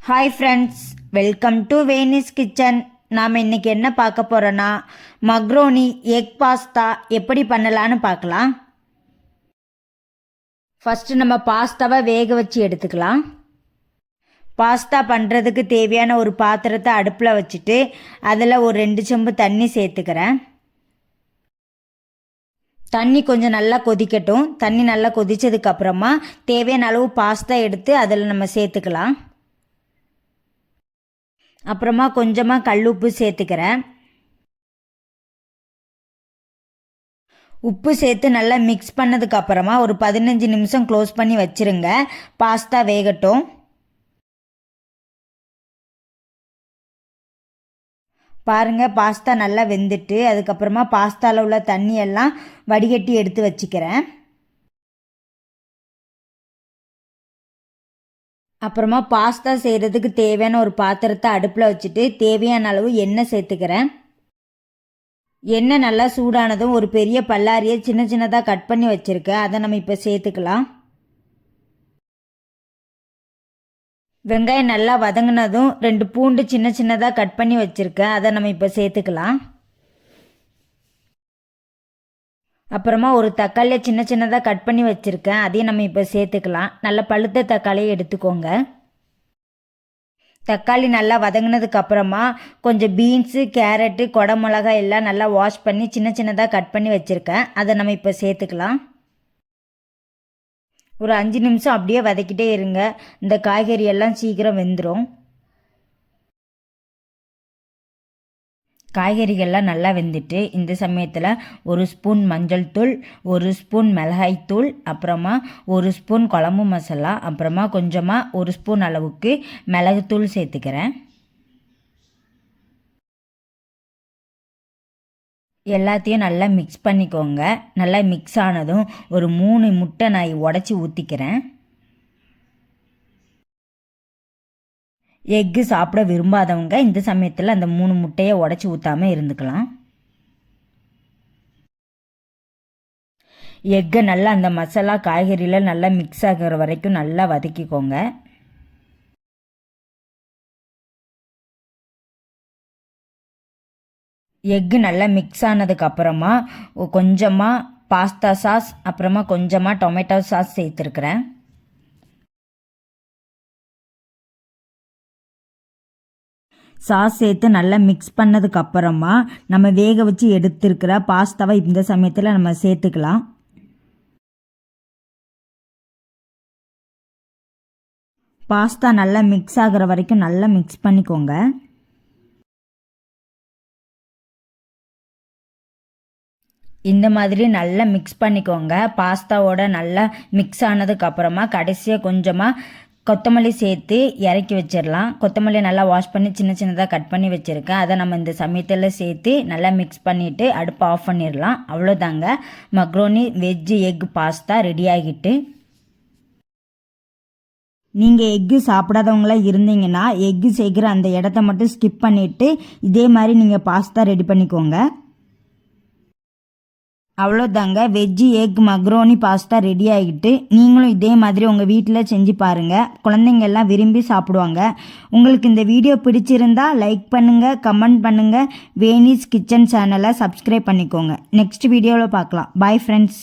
Hi friends, welcome to Veni's kitchen. நாம் இன்றைக்கி என்ன பார்க்க போகிறோன்னா மக்ரோனி எக் பாஸ்தா எப்படி பண்ணலான்னு பார்க்கலாம். ஃபஸ்ட்டு நம்ம பாஸ்தாவை வேக வச்சு எடுத்துக்கலாம். பாஸ்தா பண்ணுறதுக்கு தேவையான ஒரு பாத்திரத்தை அடுப்பில் வச்சுட்டு அதில் ஒரு 2 செம்பு தண்ணி சேர்த்துக்கிறேன். தண்ணி கொஞ்சம் நல்லா கொதிக்கட்டும். தண்ணி நல்லா கொதித்ததுக்கப்புறமா தேவையான அளவு பாஸ்தா எடுத்து அதில் நம்ம சேர்த்துக்கலாம். அப்புறமா கொஞ்சமாக கல்லுப்பு சேர்த்துக்கிறேன். உப்பு சேர்த்து நல்லா மிக்ஸ் பண்ணதுக்கப்புறமா ஒரு 15 நிமிஷம் க்ளோஸ் பண்ணி வச்சுருங்க. பாஸ்தா வேகட்டும். பாருங்கள், பாஸ்தா நல்லா வெந்துட்டு அதுக்கப்புறமா பாஸ்தாவில் உள்ள தண்ணியெல்லாம் வடிகட்டி எடுத்து வச்சுக்கிறேன். அப்புறமா பாஸ்தா செய்கிறதுக்கு தேவையான ஒரு பாத்திரத்தை அடுப்பில் வச்சுட்டு தேவையான அளவு எண்ணெய் சேர்த்துக்கிறேன். எண்ணெய் நல்லா சூடானதும் ஒரு பெரிய பல்லாரியை சின்ன சின்னதாக கட் பண்ணி வச்சுருக்கேன். அதை நம்ம இப்போ சேர்த்துக்கலாம். வெங்காயம் நல்லா வதங்கினதும் 2 பூண்டு சின்ன சின்னதாக கட் பண்ணி வச்சுருக்கேன். அதை நம்ம இப்போ சேர்த்துக்கலாம். அப்புறமா ஒரு தக்காளியை சின்ன சின்னதாக கட் பண்ணி வச்சுருக்கேன். அதையும் நம்ம இப்போ சேர்த்துக்கலாம். நல்ல பழுத்த தக்காளியை எடுத்துக்கோங்க. தக்காளி நல்லா வதங்கினதுக்கப்புறமா கொஞ்சம் பீன்ஸு, கேரட்டு, குடமிளகாய் எல்லாம் நல்லா வாஷ் பண்ணி சின்ன சின்னதாக கட் பண்ணி வச்சுருக்கேன். அதை நம்ம இப்போ சேர்த்துக்கலாம். ஒரு 5 நிமிஷம் அப்படியே வதக்கிட்டே இருங்க. இந்த காய்கறி எல்லாம் சீக்கிரம் வெந்துடும். காய்கறிகள்லாம் நல்லா வெந்துட்டு இந்த சமயத்தில் 1 ஸ்பூன் மஞ்சள் தூள், 1 ஸ்பூன் மிளகாய் தூள், அப்புறமா 1 ஸ்பூன் குழம்பு மசாலா, அப்புறமா கொஞ்சமாக 1 ஸ்பூன் அளவுக்கு மிளகுத்தூள் சேர்த்துக்கிறேன். எல்லாத்தையும் நல்லா மிக்ஸ் பண்ணிக்கோங்க. நல்லா மிக்ஸ் ஆனதும் ஒரு 3 முட்டை நான் உடச்சி ஊற்றிக்கிறேன். எக்கு சாப்பிட விரும்பாதவங்க இந்த சமயத்தில் அந்த 3 முட்டையை உடச்சி ஊற்றாமல் இருந்துக்கலாம். எக்கை நல்லா அந்த மசாலா காய்கறியில் நல்லா மிக்ஸ் ஆகிற வரைக்கும் நல்லா வதக்கிக்கோங்க. எக்கு நல்லா மிக்ஸ் ஆனதுக்கப்புறமா கொஞ்சமாக பாஸ்தா சாஸ், அப்புறமா கொஞ்சமாக டொமேட்டோ சாஸ் சேர்த்துருக்குறேன். சாஸ் சேர்த்து நல்லா மிக்ஸ் பண்ணதுக்கப்புறமா நம்ம வேக வச்சு எடுத்துருக்கிற பாஸ்தாவை இந்த சமயத்தில் நம்ம சேர்த்துக்கலாம். பாஸ்தா நல்லா மிக்ஸ் ஆகிற வரைக்கும் நல்லா மிக்ஸ் பண்ணிக்கோங்க. இந்த மாதிரி நல்லா மிக்ஸ் பண்ணிக்கோங்க. பாஸ்தாவோட நல்லா மிக்ஸ் ஆனதுக்கப்புறமா கடைசியாக கொஞ்சமாக கொத்தமல்லி சேர்த்து இறக்கி வச்சிடலாம். கொத்தமல்லி நல்லா வாஷ் பண்ணி சின்ன சின்னதாக கட் பண்ணி வச்சுருக்கேன். அதை நம்ம இந்த சமயத்தில் சேர்த்து நல்லா மிக்ஸ் பண்ணிவிட்டு அடுப்பை ஆஃப் பண்ணிடலாம். அவ்வளோதாங்க, macaroni veg egg pasta ready ஆகிட்டு. நீங்கள் எக்கு சாப்பிடாதவங்களாக இருந்தீங்கன்னா எக்கு சேர்க்குற அந்த இடத்த மட்டும் ஸ்கிப் பண்ணிவிட்டு இதே மாதிரி நீங்கள் பாஸ்தா ரெடி பண்ணிக்கோங்க. அவ்வளோதாங்க, veggie egg macaroni pasta ready ஆகிட்டு. நீங்களும் இதே மாதிரி உங்கள் வீட்டில் செஞ்சு பாருங்கள். குழந்தைங்க எல்லாம் விரும்பி சாப்பிடுவாங்க. உங்களுக்கு இந்த வீடியோ பிடிச்சிருந்தா லைக் பண்ணுங்கள், கமெண்ட் பண்ணுங்கள். வேனிஸ் கிச்சன் சேனலை சப்ஸ்கிரைப் பண்ணிக்கோங்க. நெக்ஸ்ட் வீடியோவில் பார்க்கலாம். Bye friends.